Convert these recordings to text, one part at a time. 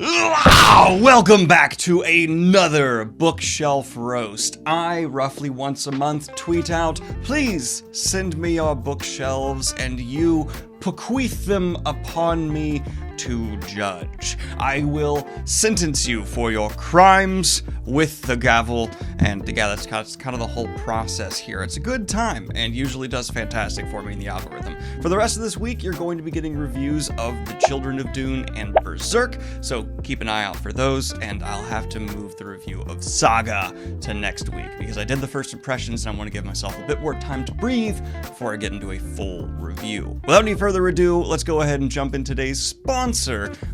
Welcome back to another bookshelf roast. I, roughly once a month, tweet out, please send me your bookshelves, and you bequeath them upon me to judge. I will sentence you for your crimes with the gavel, and yeah, that's kind of the whole process here. It's a good time, and usually does fantastic for me in the algorithm. For the rest of this week, you're going to be getting reviews of The Children of Dune and Berserk, so keep an eye out for those, and I'll have to move the review of Saga to next week, because I did the first impressions, and I want to give myself a bit more time to breathe before I get into a full review. Without any further ado, let's go ahead and jump in today's sponsor,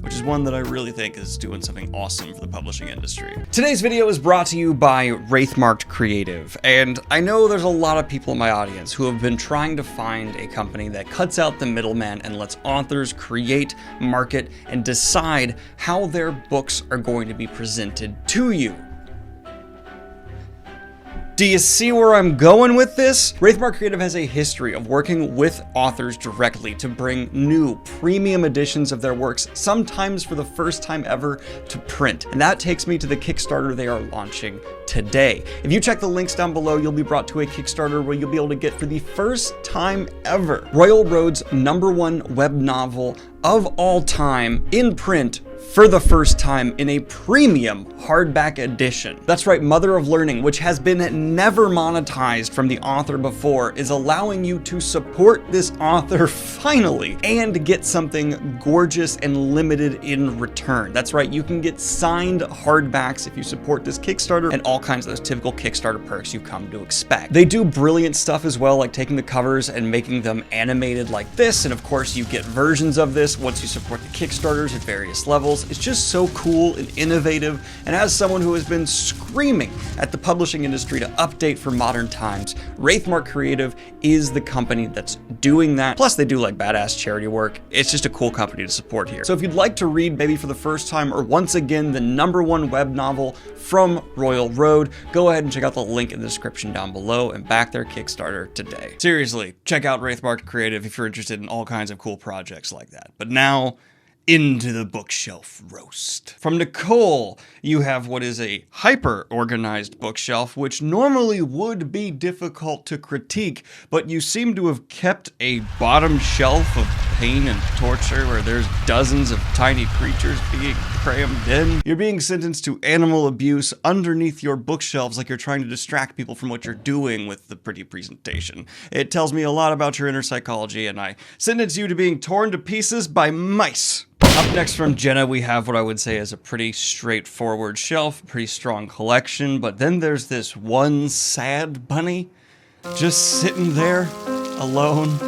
which is one that I really think is doing something awesome for the publishing industry. Today's video is brought to you by Wraithmarked Creative, and I know there's a lot of people in my audience who have been trying to find a company that cuts out the middleman and lets authors create, market, and decide how their books are going to be presented to you. Do you see where I'm going with this? Wraithmarked Creative has a history of working with authors directly to bring new premium editions of their works, sometimes for the first time ever, to print. And that takes me to the Kickstarter they are launching today. If you check the links down below, you'll be brought to a Kickstarter where you'll be able to get, for the first time ever, Royal Road's #1 web novel of all time in print for the first time in a premium hardback edition. That's right, Mother of Learning, which has been never monetized from the author before, is allowing you to support this author finally and get something gorgeous and limited in return. That's right, you can get signed hardbacks if you support this Kickstarter and all kinds of those typical Kickstarter perks you come to expect. They do brilliant stuff as well, like taking the covers and making them animated like this, and of course you get versions of this once you support the Kickstarters at various levels. It's just so cool and innovative, and as someone who has been screaming at the publishing industry to update for modern times, Wraithmarked Creative is the company that's doing that. Plus they do like badass charity work. It's just a cool company to support here. So if you'd like to read, maybe for the first time or once again, the #1 web novel from Royal Road, go ahead and check out the link in the description down below and back their Kickstarter today. Seriously, check out Wraithmarked Creative if you're interested in all kinds of cool projects like that. But now, into the bookshelf roast. From Nicole, you have what is a hyper-organized bookshelf, which normally would be difficult to critique, but you seem to have kept a bottom shelf of pain and torture where there's dozens of tiny creatures being crammed in. You're being sentenced to animal abuse underneath your bookshelves like you're trying to distract people from what you're doing with the pretty presentation. It tells me a lot about your inner psychology, and I sentence you to being torn to pieces by mice. Up next from Jenna, we have what I would say is a pretty straightforward shelf, pretty strong collection, but then there's this one sad bunny just sitting there alone,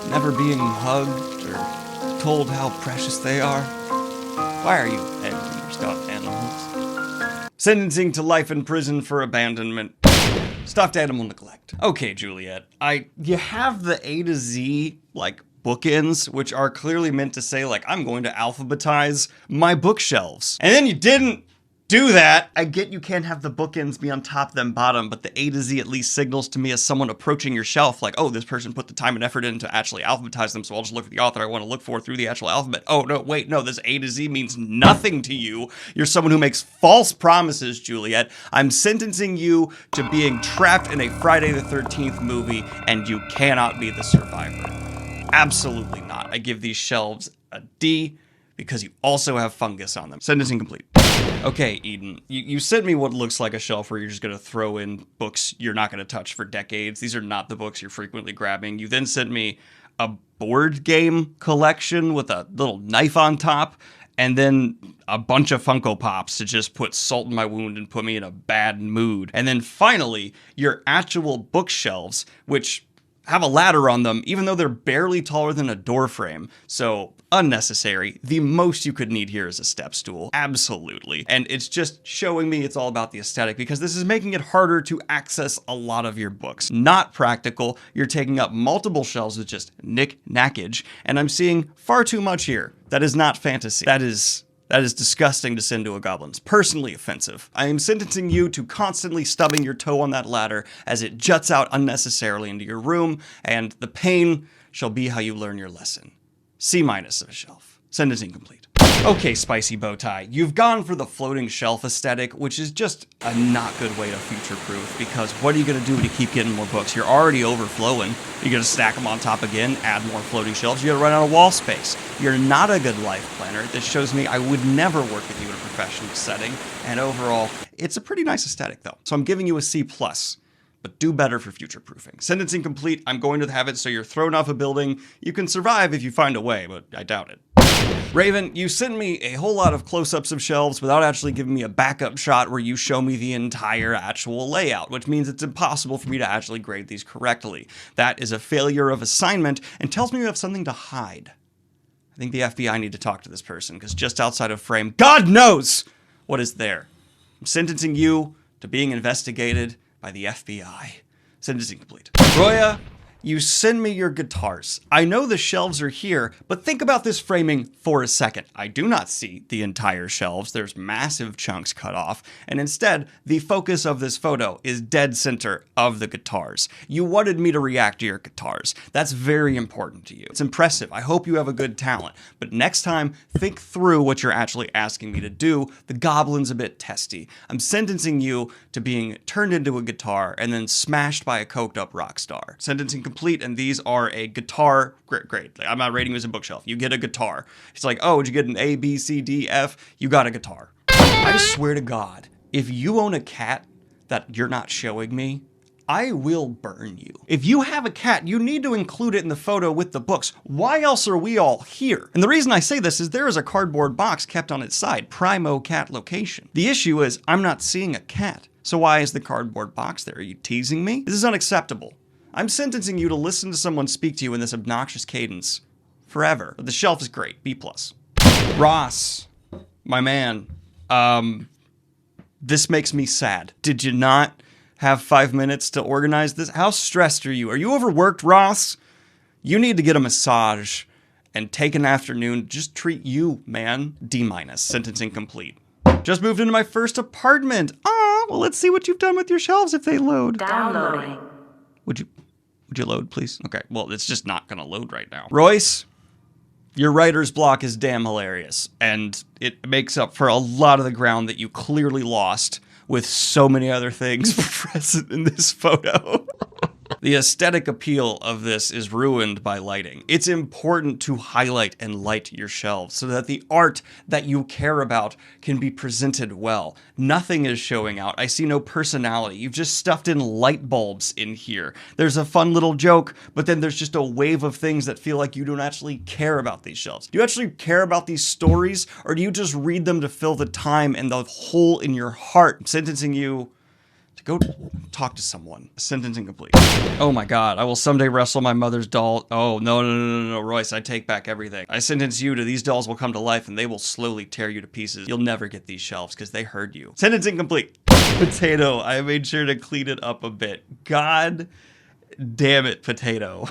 never being hugged or told how precious they are. Why are you abandoning your stuffed animals? Sentencing to life in prison for abandonment. Stuffed animal neglect. Okay, Juliet, you have the A to Z, like, bookends, which are clearly meant to say, like, I'm going to alphabetize my bookshelves. And then you didn't do that. I get you can't have the bookends be on top then bottom, but the A to Z at least signals to me as someone approaching your shelf, like, oh, this person put the time and effort in to actually alphabetize them, so I'll just look at the author I want to look for through the actual alphabet. Oh, no, wait, no, this A to Z means nothing to you. You're someone who makes false promises, Juliet. I'm sentencing you to being trapped in a Friday the 13th movie, and you cannot be the survivor. Absolutely not. I give these shelves a D because you also have fungus on them. Sentencing complete. Okay, Eden, you sent me what looks like a shelf where you're just going to throw in books you're not going to touch for decades. These are not the books you're frequently grabbing. You then sent me a board game collection with a little knife on top, and then a bunch of Funko Pops to just put salt in my wound and put me in a bad mood. And then finally, your actual bookshelves, which have a ladder on them, even though they're barely taller than a door frame. So unnecessary. The most you could need here is a step stool. Absolutely. And it's just showing me it's all about the aesthetic, because this is making it harder to access a lot of your books. Not practical. You're taking up multiple shelves with just knick-knackage, and I'm seeing far too much here. That is not fantasy. That is disgusting to send to a goblin. It's personally offensive. I am sentencing you to constantly stubbing your toe on that ladder as it juts out unnecessarily into your room, and the pain shall be how you learn your lesson. C- of a shelf. Sentencing complete. Okay, spicy bow tie, you've gone for the floating shelf aesthetic, which is just a not good way to future-proof, because what are you gonna do to keep getting more books? You're already overflowing. You're gonna stack them on top again, add more floating shelves, you're gonna run out of wall space. You're not a good life planner. This shows me I would never work with you in a professional setting, and overall, it's a pretty nice aesthetic though. So I'm giving you a C+. But do better for future-proofing. Sentencing complete. I'm going to have it so you're thrown off a building. You can survive if you find a way, but I doubt it. Raven, you send me a whole lot of close-ups of shelves without actually giving me a backup shot where you show me the entire actual layout, which means it's impossible for me to actually grade these correctly. That is a failure of assignment and tells me you have something to hide. I think the FBI need to talk to this person, because just outside of frame, God knows what is there. I'm sentencing you to being investigated by the FBI. Sentencing complete. Roya, you send me your guitars. I know the shelves are here, but think about this framing for a second. I do not see the entire shelves. There's massive chunks cut off, and instead, the focus of this photo is dead center of the guitars. You wanted me to react to your guitars. That's very important to you. It's impressive. I hope you have a good talent, but next time, think through what you're actually asking me to do. The goblin's a bit testy. I'm sentencing you to being turned into a guitar and then smashed by a coked up rock star. Sentencing complete, and these are a guitar. Great. I'm not rating you as a bookshelf. You get a guitar. It's like, oh, did you get an A, B, C, D, F? You got a guitar. I swear to God, if you own a cat that you're not showing me, I will burn you. If you have a cat, you need to include it in the photo with the books. Why else are we all here? And the reason I say this is there is a cardboard box kept on its side, primo cat location. The issue is I'm not seeing a cat. So why is the cardboard box there? Are you teasing me? This is unacceptable. I'm sentencing you to listen to someone speak to you in this obnoxious cadence forever. But the shelf is great, B+. Ross, my man, this makes me sad. Did you not have 5 minutes to organize this? How stressed are you? Are you overworked, Ross? You need to get a massage and take an afternoon. Just treat you, man. D-. Sentencing complete. Just moved into my first apartment. Ah, well, let's see what you've done with your shelves if they load. Downloading. Would you load, please? Okay, well, it's just not gonna load right now. Royce, your writer's block is damn hilarious, and it makes up for a lot of the ground that you clearly lost with so many other things present in this photo. The aesthetic appeal of this is ruined by lighting. It's important to highlight and light your shelves so that the art that you care about can be presented well. Nothing is showing out. I see no personality. You've just stuffed in light bulbs in here. There's a fun little joke, but then there's just a wave of things that feel like you don't actually care about these shelves. Do you actually care about these stories, or do you just read them to fill the time and the hole in your heart? I'm sentencing you to go talk to someone. Sentencing complete. Oh my God, I will someday wrestle my mother's doll. Oh, no, Royce, I take back everything. I sentence you to these dolls will come to life and they will slowly tear you to pieces. You'll never get these shelves because they heard you. Sentencing complete. Potato, I made sure to clean it up a bit. God damn it, Potato.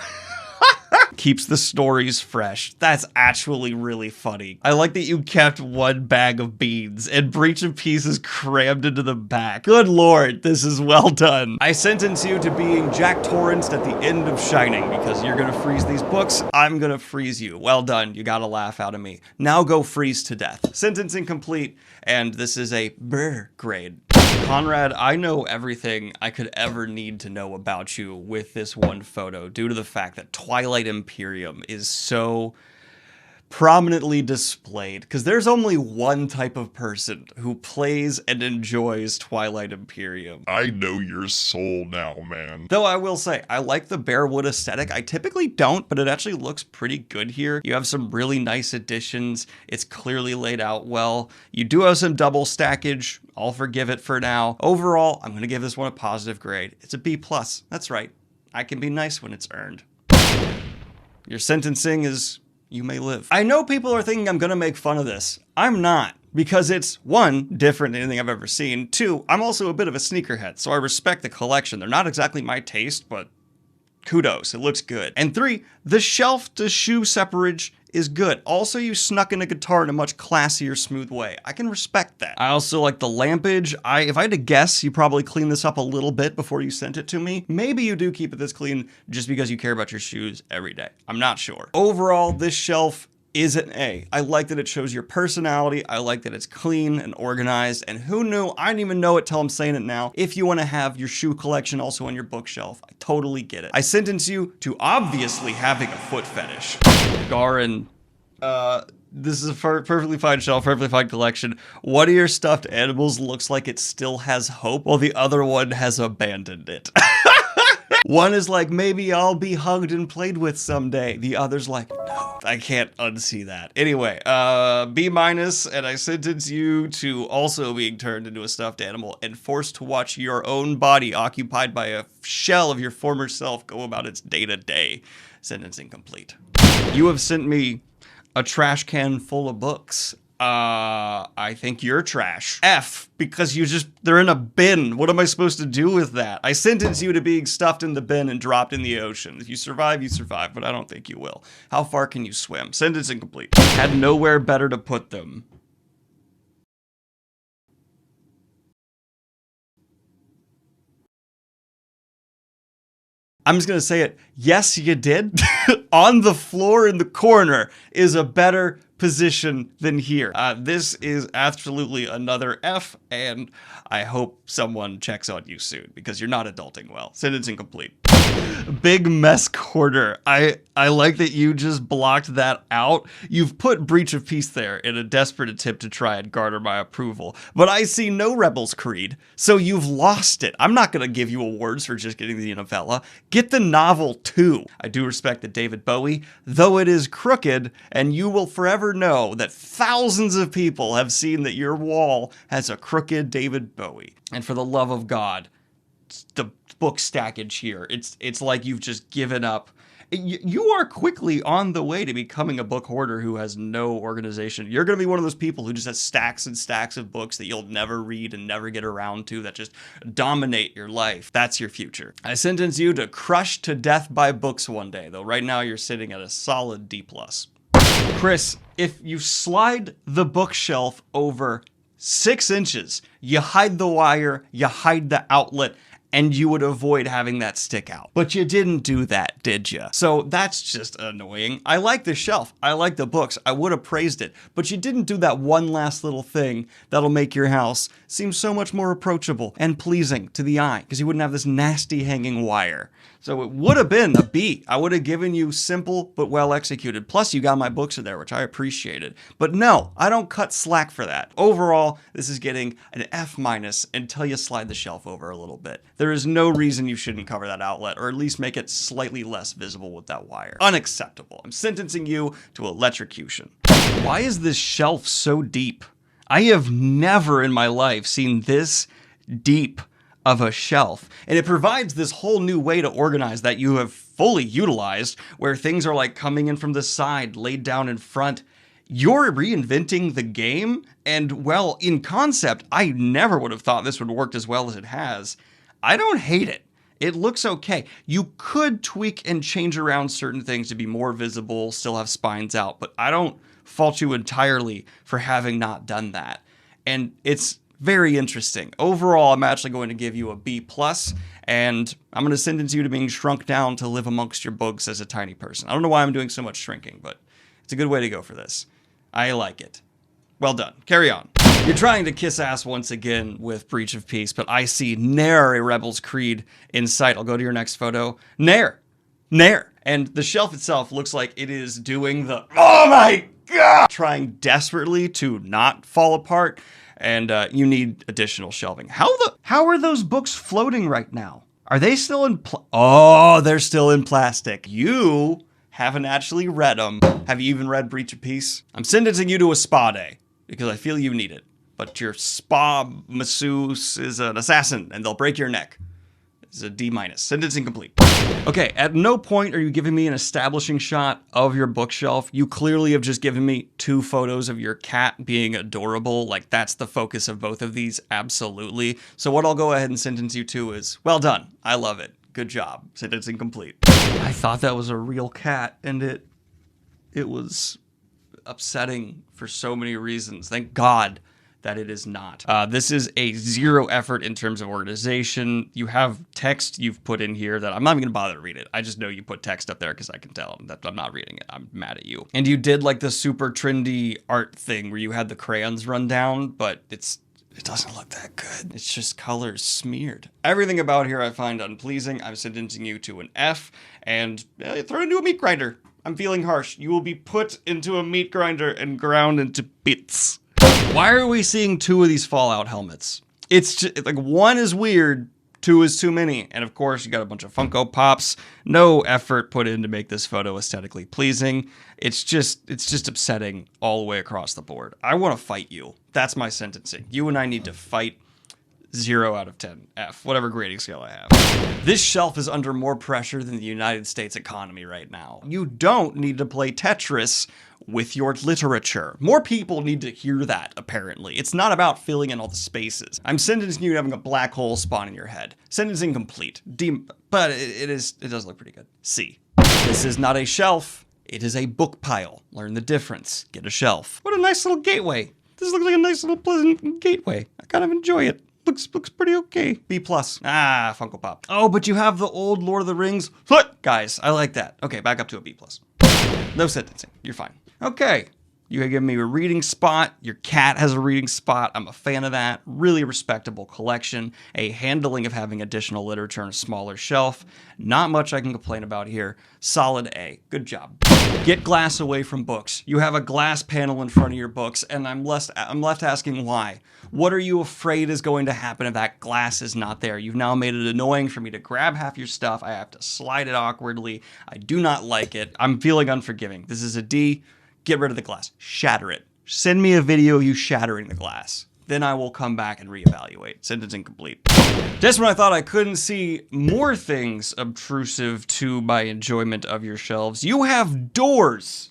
Keeps the stories fresh. That's actually really funny. I like that you kept one bag of beans and Breach of Peace is crammed into the back. Good Lord, this is well done. I sentence you to being Jack Torrance at the end of Shining because you're gonna freeze these books. I'm gonna freeze you. Well done. You got a laugh out of me. Now go freeze to death. Sentencing complete, and this is a brr grade. Conrad, I know everything I could ever need to know about you with this one photo due to the fact that Twilight Imperium is so prominently displayed, because there's only one type of person who plays and enjoys Twilight Imperium. I know your soul now, man. Though I will say, I like the bare wood aesthetic. I typically don't, but it actually looks pretty good here. You have some really nice additions. It's clearly laid out well. You do have some double stackage. I'll forgive it for now. Overall, I'm going to give this one a positive grade. It's a B+. That's right. I can be nice when it's earned. Your sentencing is... you may live. I know people are thinking I'm gonna make fun of this. I'm not, because it's, one, different than anything I've ever seen. Two, I'm also a bit of a sneakerhead, so I respect the collection. They're not exactly my taste, but kudos, it looks good. And three, the shelf to shoe separage is good. Also, you snuck in a guitar in a much classier, smooth way. I can respect that. I also like the lampage. If I had to guess, you probably cleaned this up a little bit before you sent it to me. Maybe you do keep it this clean just because you care about your shoes every day. I'm not sure. Overall, this shelf is an A. I like that it shows your personality. I like that it's clean and organized. And who knew? I didn't even know it till I'm saying it now. If you want to have your shoe collection also on your bookshelf, I totally get it. I sentence you to obviously having a foot fetish. Garin, this is a perfectly fine shelf, perfectly fine collection. One of your stuffed animals looks like it still has hope, while the other one has abandoned it. One is like, maybe I'll be hugged and played with someday. The other's like, no, I can't unsee that. Anyway, B-, and I sentence you to also being turned into a stuffed animal and forced to watch your own body occupied by a shell of your former self go about its day-to-day. Sentencing complete. You have sent me a trash can full of books. I think you're trash. F, because they're in a bin. What am I supposed to do with that? I sentence you to being stuffed in the bin and dropped in the ocean. If you survive, you survive, but I don't think you will. How far can you swim? Sentence incomplete. Had nowhere better to put them. I'm just gonna say it. Yes, you did. On the floor in the corner is a better position than here. This is absolutely another F, and I hope someone checks on you soon because you're not adulting well. Sentence incomplete. Big mess corner. I like that you just blocked that out. You've put breach of peace there in a desperate attempt to try and garner my approval, but I see no Rebels Creed, so you've lost it. I'm not gonna give you awards for just getting the novella. Get the novel too. I do respect the David Bowie, though it is crooked, and you will forever know that thousands of people have seen that your wall has a crooked David Bowie. And for the love of God, the book stackage here, it's like you've just given up. You are quickly on the way to becoming a book hoarder who has no organization. You're going to be one of those people who just has stacks and stacks of books that you'll never read and never get around to, that just dominate your life. That's your future. I sentence you to crush to death by books one day, though right now you're sitting at a solid D+. Chris, if you slide the bookshelf over 6 inches, you hide the wire, you hide the outlet, and you would avoid having that stick out. But you didn't do that, did you? So that's just annoying. I like the shelf. I like the books. I would have praised it. But you didn't do that one last little thing that'll make your house seem so much more approachable and pleasing to the eye, because you wouldn't have this nasty hanging wire. So it would have been a B. I would have given you simple but well executed. Plus you got my books in there, which I appreciated. But no, I don't cut slack for that. Overall, this is getting an F- until you slide the shelf over a little bit. There is no reason you shouldn't cover that outlet, or at least make it slightly less visible with that wire. Unacceptable. I'm sentencing you to electrocution. Why is this shelf so deep? I have never in my life seen this deep of a shelf, and it provides this whole new way to organize that you have fully utilized, where things are like coming in from the side, laid down in front. You're reinventing the game, and well, in concept, I never would have thought this would work as well as it has. I don't hate it. It looks okay. You could tweak and change around certain things to be more visible, still have spines out, but I don't fault you entirely for having not done that. And it's very interesting. Overall, I'm actually going to give you a B+, and I'm going to sentence you to being shrunk down to live amongst your books as a tiny person. I don't know why I'm doing so much shrinking, but it's a good way to go for this. I like it. Well done. Carry on. You're trying to kiss ass once again with Breach of Peace, but I see ne'er a Rebels Creed in sight. I'll go to your next photo. Ne'er. Ne'er. And the shelf itself looks like it is doing the, oh my God, trying desperately to not fall apart. And you need additional shelving. How are those books floating right now? Are they still in oh, they're still in plastic. You haven't actually read them. Have you even read Breach of Peace? I'm sentencing you to a spa day because I feel you need it. But your spa masseuse is an assassin and they'll break your neck. It's a D-. Sentence incomplete. Okay, at no point are you giving me an establishing shot of your bookshelf. You clearly have just given me 2 photos of your cat being adorable. Like, that's the focus of both of these, absolutely. So what I'll go ahead and sentence you to is, well done. I love it. Good job. Sentence incomplete. I thought that was a real cat, and it was upsetting for so many reasons. Thank God that it is not. This is a zero effort in terms of organization. You have text you've put in here that I'm not even gonna bother to read it. I just know you put text up there because I can tell that I'm not reading it. I'm mad at you. And you did like the super trendy art thing where you had the crayons run down, but it doesn't look that good. It's just colors smeared. Everything about here I find unpleasing. I'm sentencing you to an F, and throw it into a meat grinder. I'm feeling harsh. You will be put into a meat grinder and ground into bits. Why are we seeing 2 of these Fallout helmets? It's just, like, 1 is weird, 2 is too many. And of course, you got a bunch of Funko Pops. No effort put in to make this photo aesthetically pleasing. It's just upsetting all the way across the board. I want to fight you. That's my sentencing. You and I need to fight. 0 out of 10, F, whatever grading scale I have. This shelf is under more pressure than the United States economy right now. You don't need to play Tetris with your literature. More people need to hear that, apparently. It's not about filling in all the spaces. I'm sentencing you to having a black hole spawn in your head. Sentencing complete. D, but it does look pretty good. C. This is not a shelf. It is a book pile. Learn the difference. Get a shelf. What a nice little gateway. This looks like a nice little pleasant gateway. I kind of enjoy it. Looks pretty okay. B+. Ah, Funko Pop. Oh, but you have the old Lord of the Rings. Guys, I like that. Okay, back up to a B+. No sentencing. You're fine. Okay. You give me a reading spot. Your cat has a reading spot. I'm a fan of that. Really respectable collection. A handling of having additional literature on a smaller shelf. Not much I can complain about here. Solid A. Good job. Get glass away from books. You have a glass panel in front of your books, and I'm left asking why. What are you afraid is going to happen if that glass is not there? You've now made it annoying for me to grab half your stuff. I have to slide it awkwardly. I do not like it. I'm feeling unforgiving. This is a D. Get rid of the glass. Shatter it. Send me a video of you shattering the glass. Then I will come back and reevaluate. Sentencing complete. Just when I thought I couldn't see more things obtrusive to my enjoyment of your shelves, you have doors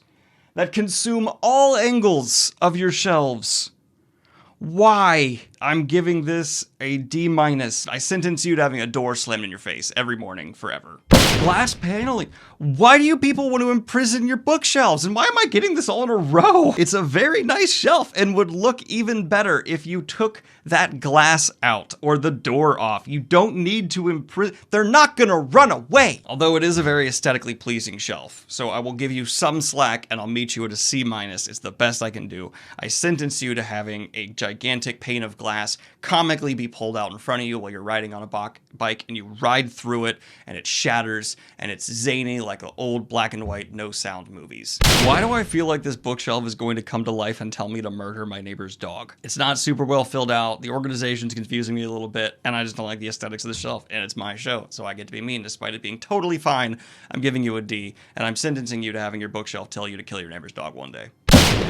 that consume all angles of your shelves. Why? I'm giving this a D-. I sentence you to having a door slammed in your face every morning forever. Glass paneling. Why do you people want to imprison your bookshelves? And why am I getting this all in a row? It's a very nice shelf and would look even better if you took that glass out or the door off. You don't need to imprison. They're not gonna run away. Although it is a very aesthetically pleasing shelf. So I will give you some slack and I'll meet you at a C-. It's the best I can do. I sentence you to having a gigantic pane of glass comically be pulled out in front of you while you're riding on a bike and you ride through it and it shatters and it's zany like the old black and white no sound movies. Why do I feel like this bookshelf is going to come to life and tell me to murder my neighbor's dog? It's not super well filled out. The organization's confusing me a little bit and I just don't like the aesthetics of the shelf, and it's my show, so I get to be mean despite it being totally fine. I'm giving you a D, and I'm sentencing you to having your bookshelf tell you to kill your neighbor's dog one day.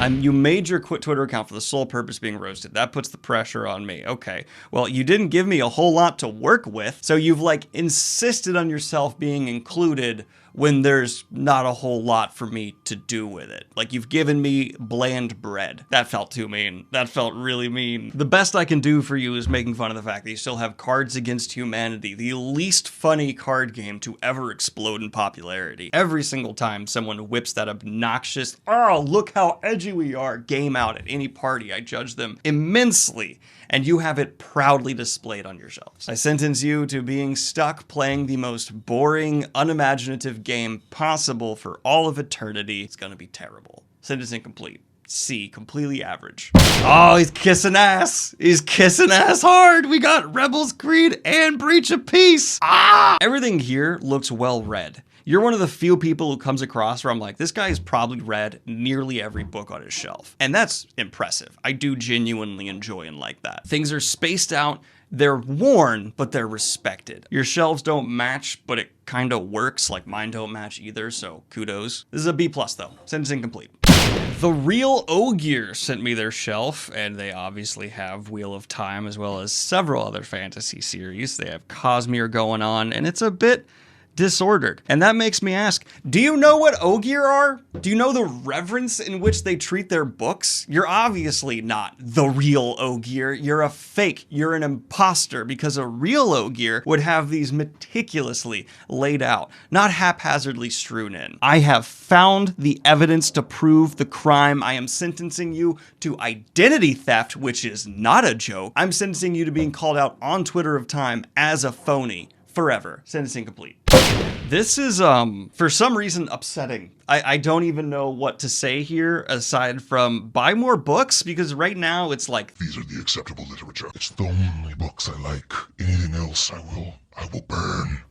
You made your Twitter account for the sole purpose of being roasted. That puts the pressure on me. Okay, well, you didn't give me a whole lot to work with, so you've like insisted on yourself being included when there's not a whole lot for me to do with it. Like, you've given me bland bread. That felt too mean. That felt really mean. The best I can do for you is making fun of the fact that you still have Cards Against Humanity, the least funny card game to ever explode in popularity. Every single time someone whips that obnoxious, oh, look how edgy we are, game out at any party, I judge them immensely. And you have it proudly displayed on your shelves. I sentence you to being stuck playing the most boring, unimaginative game possible for all of eternity. It's gonna be terrible. Sentence incomplete. C, completely average. Oh, he's kissing ass. He's kissing ass hard. We got Rebels, Greene, and Breach of Peace. Ah! Everything here looks well read. You're one of the few people who comes across where I'm like, this guy has probably read nearly every book on his shelf. And that's impressive. I do genuinely enjoy and like that. Things are spaced out. They're worn, but they're respected. Your shelves don't match, but it kind of works. Like mine don't match either, so kudos. This is a B+ though. Sentence incomplete. The Real Ogier sent me their shelf, and they obviously have Wheel of Time as well as several other fantasy series. They have Cosmere going on, and it's a bit disordered. And that makes me ask, do you know what Ogier are? Do you know the reverence in which they treat their books? You're obviously not the real Ogier. You're a fake. You're an imposter, because a real Ogier would have these meticulously laid out, not haphazardly strewn in. I have found the evidence to prove the crime. I am sentencing you to identity theft, which is not a joke. I'm sentencing you to being called out on Twitter of Time as a phony forever. Sentencing complete. This is, for some reason, upsetting. I don't even know what to say here aside from buy more books, because right now it's like, These are the acceptable literature. It's the only books I like. Anything else I will burn.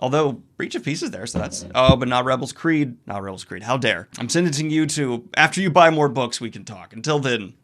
Although Breach of Peace is there, so that's, oh, but not Rebels Creed. Not Rebels Creed, how dare. I'm sentencing you to, after you buy more books, we can talk. Until then,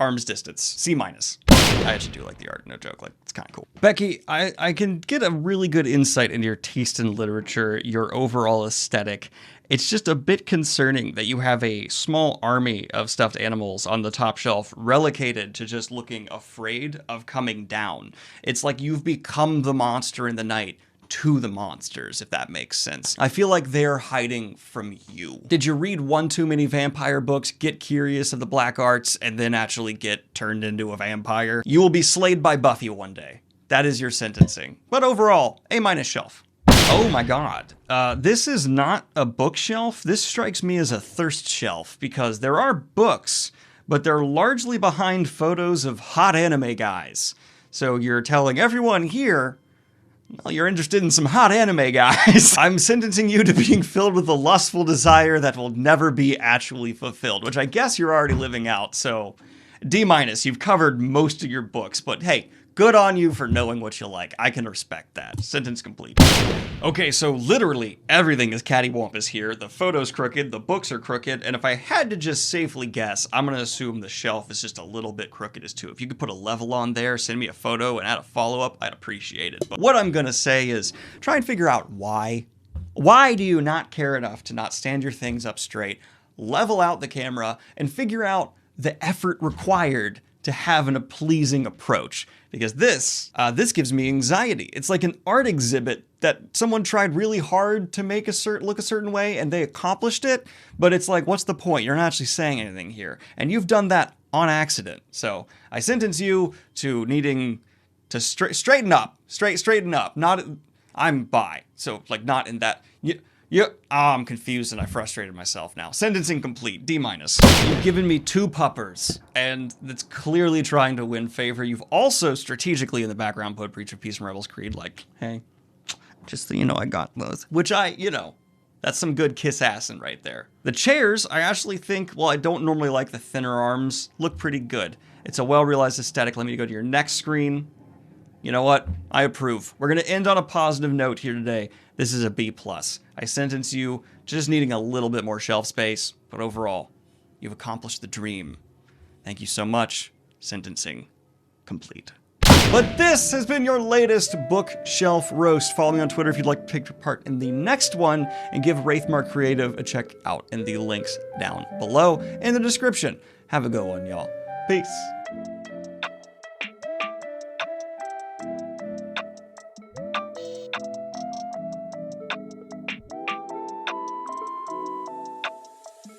arm's distance, C-. I actually do like the art, no joke, like, it's kind of cool. Becky, I can get a really good insight into your taste in literature, your overall aesthetic. It's just a bit concerning that you have a small army of stuffed animals on the top shelf relegated to just looking afraid of coming down. It's like you've become the monster in the night to the monsters, if that makes sense. I feel like they're hiding from you. Did you read one too many vampire books, get curious of the black arts, and then actually get turned into a vampire? You will be slayed by Buffy one day. That is your sentencing. But overall, A- shelf. Oh my god. This is not a bookshelf. This strikes me as a thirst shelf, because there are books, but they're largely behind photos of hot anime guys. So you're telling everyone here, well, you're interested in some hot anime guys. I'm sentencing you to being filled with a lustful desire that will never be actually fulfilled, which I guess you're already living out, so D-. You've covered most of your books, but hey, good on you for knowing what you like. I can respect that. Sentence complete. Okay, so literally everything is cattywampus here. The photo's crooked, the books are crooked, and if I had to just safely guess, I'm gonna assume the shelf is just a little bit crooked as too. If you could put a level on there, send me a photo, and add a follow-up, I'd appreciate it. But what I'm gonna say is, try and figure out why. Why do you not care enough to not stand your things up straight, level out the camera, and figure out the effort required to have a pleasing approach? Because this gives me anxiety. It's like an art exhibit that someone tried really hard to make look a certain way, and they accomplished it, but it's like, what's the point? You're not actually saying anything here. And you've done that on accident. So I sentence you to needing to straighten up. Straighten up. Not, I'm bi. So like not in that, I'm confused and I frustrated myself now. Sentencing complete, D-. You've given me 2 puppers, and that's clearly trying to win favor. You've also strategically in the background put Breach of Peace and Rebels Creed, like, hey, just so you know I got those. Which that's some good kiss assing right there. The chairs, I actually think, well, I don't normally like the thinner arms, look pretty good. It's a well-realized aesthetic. Let me go to your next screen. You know what? I approve. We're gonna end on a positive note here today. This is a B+. I sentence you just needing a little bit more shelf space, but overall, you've accomplished the dream. Thank you so much. Sentencing complete. But this has been your latest bookshelf roast. Follow me on Twitter if you'd like to take part in the next one, and give Wraithmark Creative a check out in the links down below in the description. Have a good one, y'all. Peace.